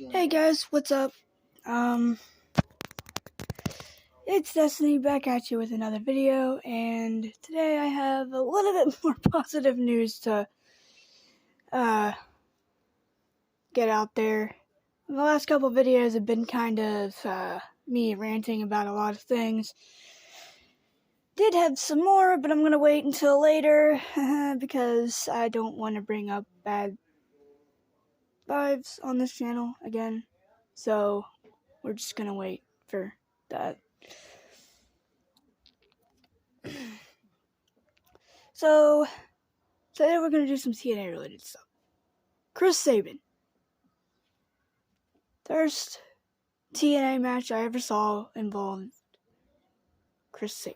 Hey guys, what's up? It's Destiny back at you with another video, and today I have a little bit more positive news to get out there. The last couple videos have been kind of me ranting about a lot of things. Did have some more, but I'm gonna wait until later because I don't want to bring up bad vibes on this channel again. So we're just gonna wait for that. So today we're going to do some TNA related stuff. Chris Sabin. First TNA match I ever saw involved Chris Sabin.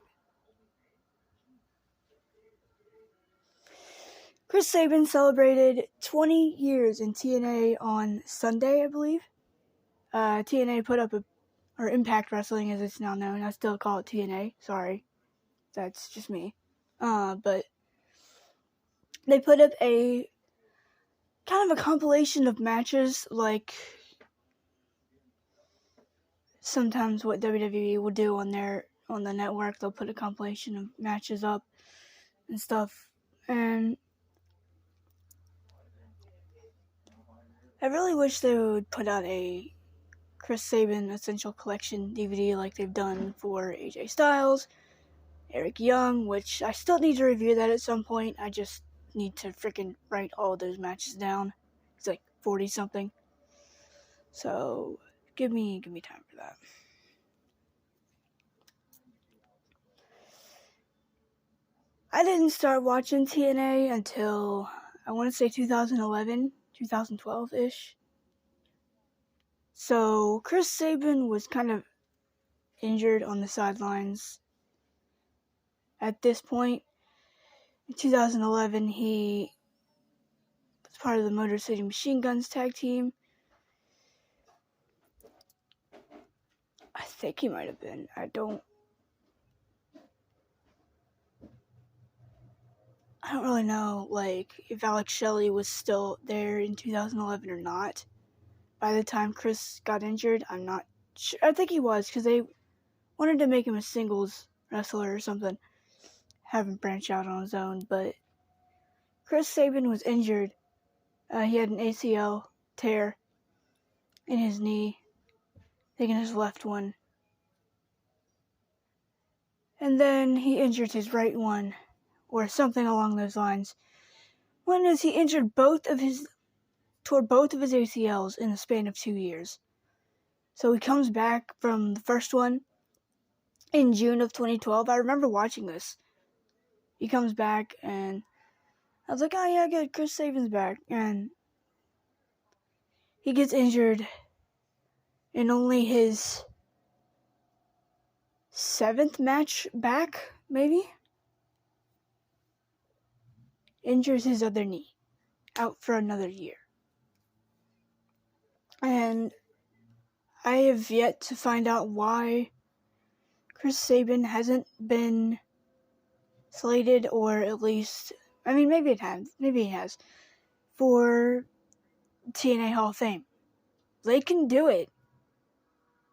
Chris Sabin celebrated 20 years in TNA on Sunday, I believe. TNA put up or Impact Wrestling as it's now known. I still call it TNA. Sorry. That's just me. But they put up a kind of a compilation of matches like sometimes what WWE will do on the network. They'll put a compilation of matches up and stuff, and I really wish they would put out a Chris Sabin Essential Collection DVD like they've done for AJ Styles, Eric Young, which I still need to review that at some point. I just need to freaking write all those matches down. It's like 40 something. So give me time for that. I didn't start watching TNA until, I want to say 2011, 2012-ish. So Chris Sabin was kind of injured on the sidelines at this point. In 2011, he was part of the Motor City Machine Guns tag team. I think he might have been. I don't really know, like, if Alex Shelley was still there in 2011 or not. By the time Chris got injured, I'm not sure. I think he was, because they wanted to make him a singles wrestler or something. Have him branch out on his own, but Chris Sabin was injured. He had an ACL tear in his knee. I think in his left one. And then he injured his right one, or something along those lines. One is he injured tore both of his ACLs in the span of 2 years. So he comes back from the first one in June of 2012. I remember watching this. He comes back and I was like, oh yeah, good, Chris Sabin's back. And he gets injured in only his 7th match back, maybe? Injures his other knee. Out for another year. And I have yet to find out why Chris Sabin hasn't been slated, or at least, I mean, maybe he has, for TNA Hall of Fame. They can do it.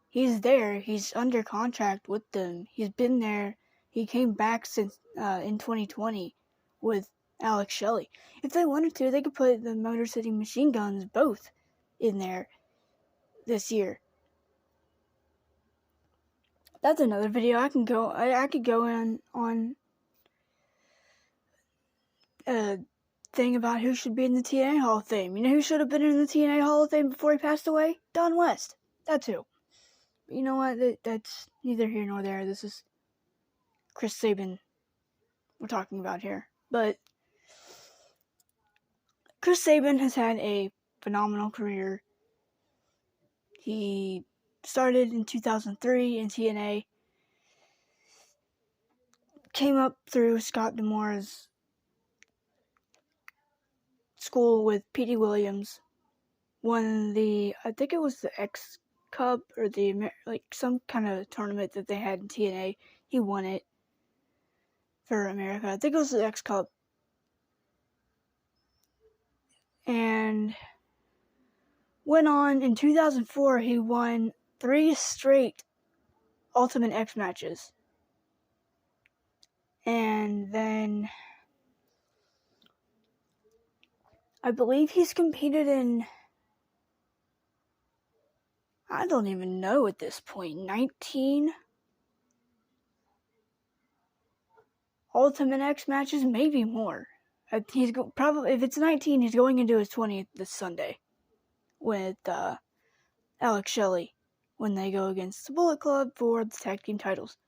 He's there. He's under contract with them. He's been there. He came back since in 2020 with Alex Shelley. If they wanted to, they could put the Motor City Machine Guns both in there this year. That's another video. I could go on a thing about who should be in the TNA Hall of Fame. You know who should have been in the TNA Hall of Fame before he passed away? Don West. That's who. But you know what? That's neither here nor there. This is Chris Sabin we're talking about here. But Chris Sabin has had a phenomenal career. He started in 2003 in TNA. Came up through Scott D'Amore's school with P.D. Williams. Won I think it was the X Cup or some kind of tournament that they had in TNA. He won it for America. I think it was the X Cup. went on in 2004, he won 3 straight Ultimate X matches. And then I believe he's competed in, I don't even know at this point, 19 Ultimate X matches, maybe more. He's probably, if it's 19, he's going into his 20th this Sunday with Alex Shelley when they go against the Bullet Club for the tag team titles.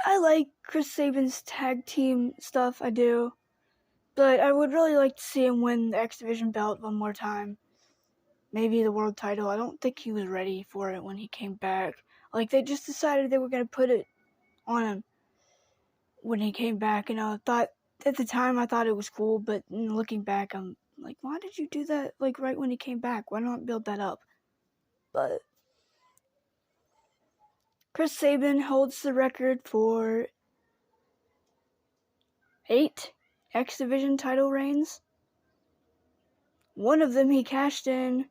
I like Chris Sabin's tag team stuff, I do, but I would really like to see him win the X Division belt one more time. Maybe the world title. I don't think he was ready for it when he came back. Like, they just decided they were going to put it on him when he came back, and I thought, at the time, I thought it was cool, but looking back, I'm like, why did you do that, like, right when he came back? Why not build that up? But Chris Sabin holds the record for 8 X Division title reigns. One of them he cashed in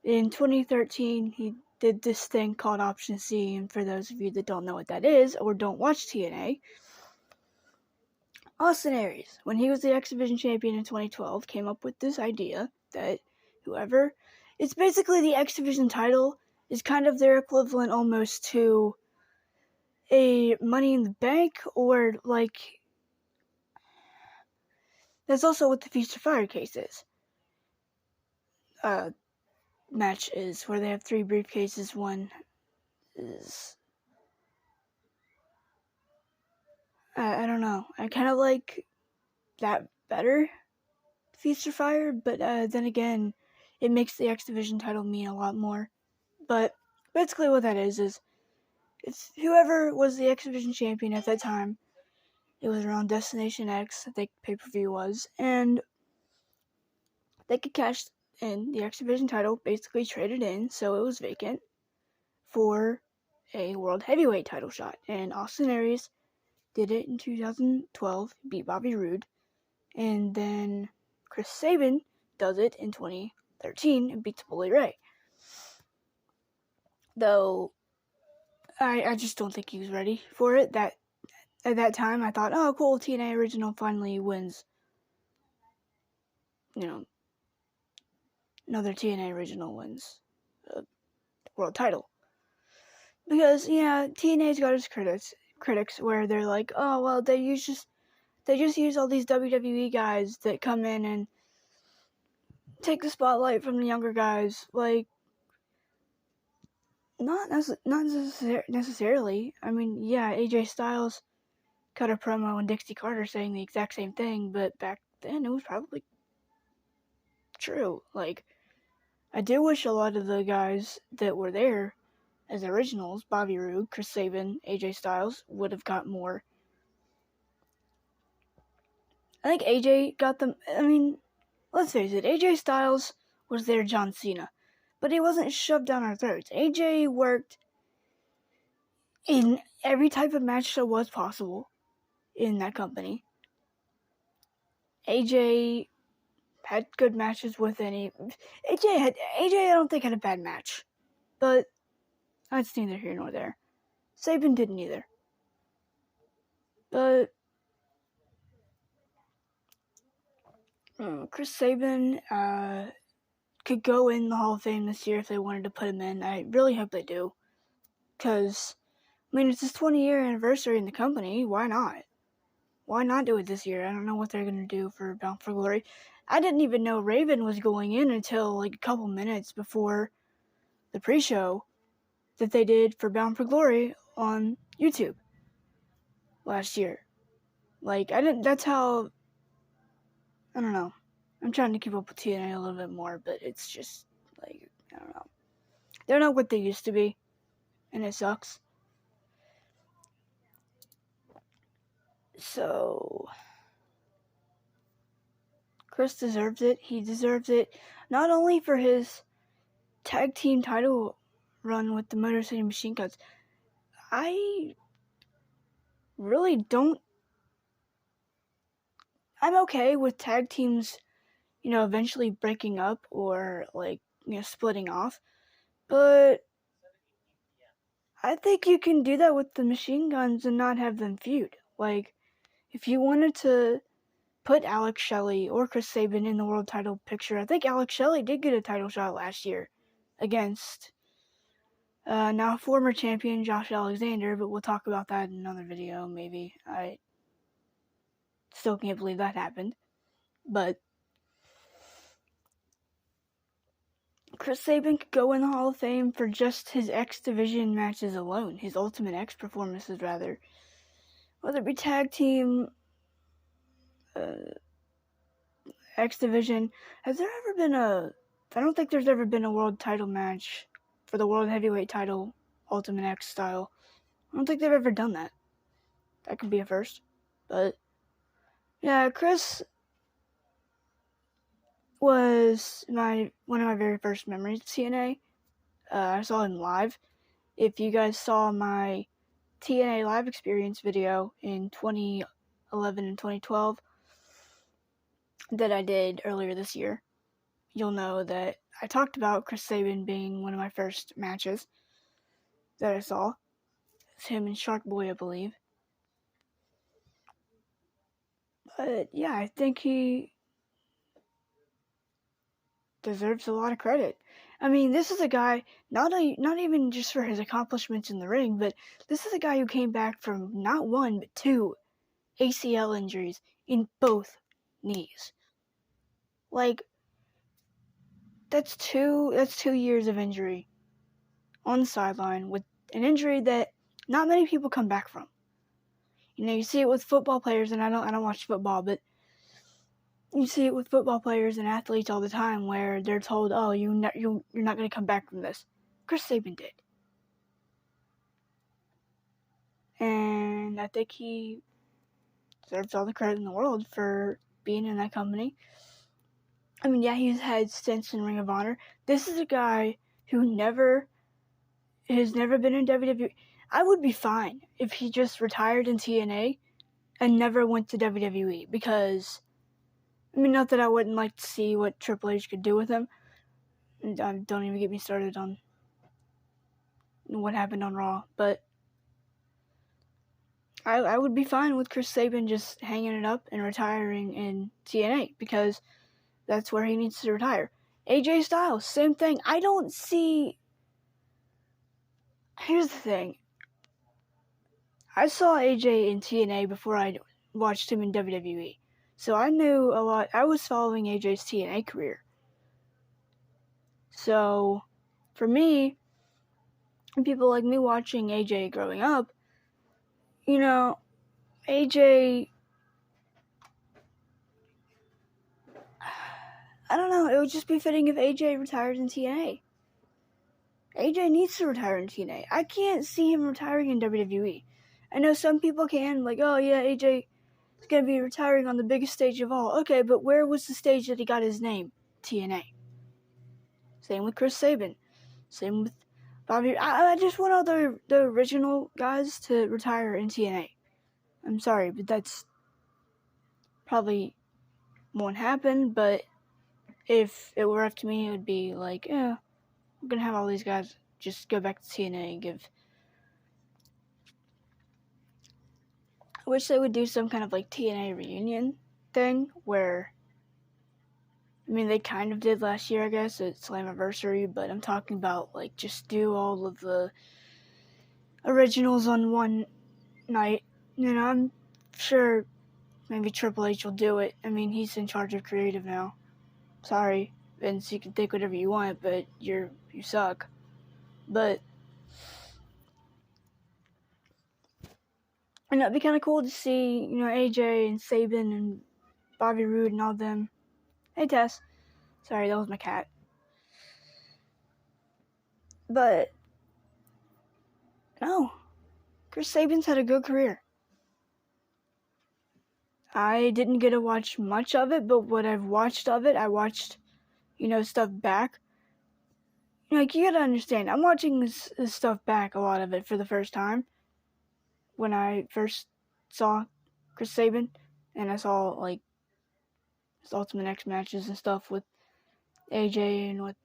2013. He did this thing called Option C, and for those of you that don't know what that is, or don't watch TNA, Austin Aries, when he was the X Division champion in 2012, came up with this idea that whoever, it's basically the X Division title is kind of their equivalent almost to a Money in the Bank, or like, that's also what the Feast or Fire case is. Match is where they have 3 briefcases. One is, I don't know, I kind of like that better, Feast or Fire, but then again, it makes the X Division title mean a lot more. But basically what that is it's whoever was the X Division champion at that time. It was around Destination X, I think pay-per-view was, and they could cash in the X Division title, basically trade it in so it was vacant, for a World Heavyweight title shot. And Austin Aries did it in 2012, beat Bobby Roode, and then Chris Sabin does it in 2013 and beats Bully Ray. Though I just don't think he was ready for it. That at that time I thought, oh cool, TNA Original finally wins, another TNA Original wins a world title. Because TNA's got its critics where they're like, oh well, they just use all these WWE guys that come in and take the spotlight from the younger guys. Like, not necessarily. I mean, yeah, AJ Styles cut a promo on Dixie Carter saying the exact same thing, but back then it was probably true. Like, I do wish a lot of the guys that were there as originals, Bobby Roode, Chris Sabin, AJ Styles, would have got more. I think AJ got them. I mean, let's face it, AJ Styles was their John Cena, but he wasn't shoved down our throats. AJ worked in every type of match that was possible in that company. AJ had good matches with any. AJ I don't think had a bad match, but that's neither here nor there. Sabin didn't either. But Chris Sabin could go in the Hall of Fame this year if they wanted to put him in. I really hope they do, because I mean, it's his 20-year anniversary in the company. Why not? Why not do it this year? I don't know what they're going to do for Bound for Glory. I didn't even know Raven was going in until like a couple minutes before the pre-show that they did for Bound for Glory on YouTube last year. Like, that's how, I don't know. I'm trying to keep up with TNA a little bit more, but it's just, like, I don't know. They're not what they used to be, and it sucks. So, Chris deserves it. He deserves it not only for his tag team title run with the Motor City Machine Guns. I really don't. I'm okay with tag teams, eventually breaking up or splitting off. But I think you can do that with the Machine Guns and not have them feud. Like, if you wanted to put Alex Shelley or Chris Sabin in the world title picture, I think Alex Shelley did get a title shot last year against now former champion Josh Alexander, but we'll talk about that in another video, maybe. I still can't believe that happened. But Chris Sabin could go in the Hall of Fame for just his X Division matches alone, his Ultimate X performances, rather. Whether it be tag team, X Division. Has there ever been I don't think there's ever been a world title match for the World Heavyweight title, Ultimate X style. I don't think they've ever done that. That could be a first. But, yeah, Chris was one of my very first memories of TNA. I saw him live. If you guys saw my TNA live experience video in 2011 and 2012 that I did earlier this year, you'll know that I talked about Chris Sabin being one of my first matches that I saw. It's him and Shark Boy, I believe. But yeah, I think he deserves a lot of credit. I mean, this is a guy, not even just for his accomplishments in the ring, but this is a guy who came back from not one, but 2 ACL injuries in both knees. Like, that's 2 years of injury on the sideline with an injury that not many people come back from. You see it with football players, and I don't watch football, but you see it with football players and athletes all the time where they're told, oh, you're not going to come back from this. Chris Sabin did. And I think he deserves all the credit in the world for being in that company. I mean, yeah, he's had stints in Ring of Honor. This is a guy who has never been in WWE. I would be fine if he just retired in TNA and never went to WWE, because, I mean, not that I wouldn't like to see what Triple H could do with him. Don't even get me started on what happened on Raw, but I would be fine with Chris Sabin just hanging it up and retiring in TNA, because that's where he needs to retire. AJ Styles, same thing. I don't see... Here's the thing. I saw AJ in TNA before I watched him in WWE. So I knew a lot. I was following AJ's TNA career. So, for me, people like me watching AJ growing up, AJ... I don't know, it would just be fitting if AJ retired in TNA. AJ needs to retire in TNA. I can't see him retiring in WWE. I know some people can, like, oh yeah, AJ is going to be retiring on the biggest stage of all. Okay, but where was the stage that he got his name? TNA. Same with Chris Sabin. Same with Bobby. I just want all the original guys to retire in TNA. I'm sorry, but that's probably won't happen, but if it were up to me, it would be like, yeah, we're going to have all these guys just go back to TNA and give... I wish they would do some kind of like TNA reunion thing where, I mean, they kind of did last year, I guess, at Slammiversary, but I'm talking about like just do all of the originals on one night. I'm sure maybe Triple H will do it. I mean, he's in charge of creative now. Sorry, Vince, you can think whatever you want, but you suck. But and that'd be kind of cool to see, AJ and Sabin and Bobby Roode and all them. Hey, Tess. Sorry, that was my cat. But no, Chris Sabin's had a good career. I didn't get to watch much of it, but what I've watched of it, I watched, stuff back. Like, you gotta understand, I'm watching this stuff back, a lot of it, for the first time. When I first saw Chris Sabin, and I saw his Ultimate X matches and stuff with AJ and with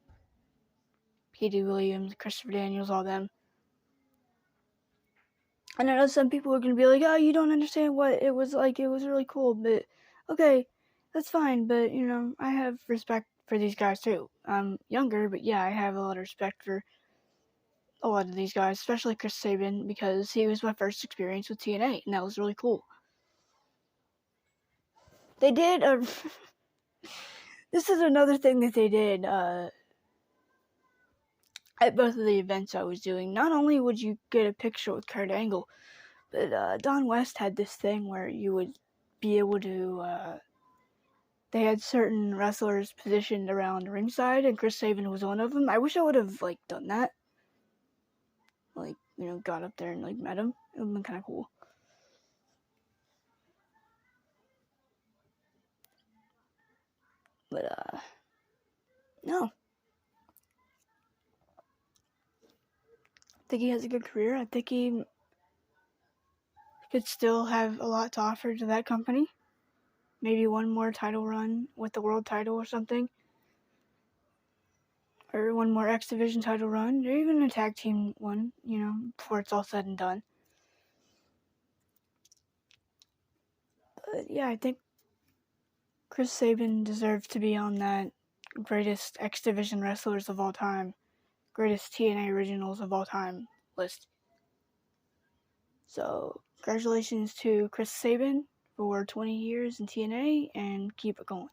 Petey Williams, Christopher Daniels, all them. And I know some people are going to be like, oh, you don't understand what it was like. It was really cool. But, okay, that's fine. But, you know, I have respect for these guys, too. I'm younger, but yeah, I have a lot of respect for a lot of these guys, especially Chris Sabin, because he was my first experience with TNA, and that was really cool. They did a... This is another thing that they did at both of the events I was doing. Not only would you get a picture with Kurt Angle, but Don West had this thing where you would be able to... they had certain wrestlers positioned around ringside, and Chris Sabin was one of them. I wish I would have, like, done that. Like, you know, got up there and, like, met him. It would have been kind of cool. But, no. I think he has a good career. I think he could still have a lot to offer to that company. Maybe one more title run with the world title or something. Or one more X Division title run. Or even a tag team one, you know, before it's all said and done. But yeah, I think Chris Sabin deserves to be on that greatest X Division wrestlers of all time, greatest TNA originals of all time list. So, congratulations to Chris Sabin for 20 years in TNA, and keep it going.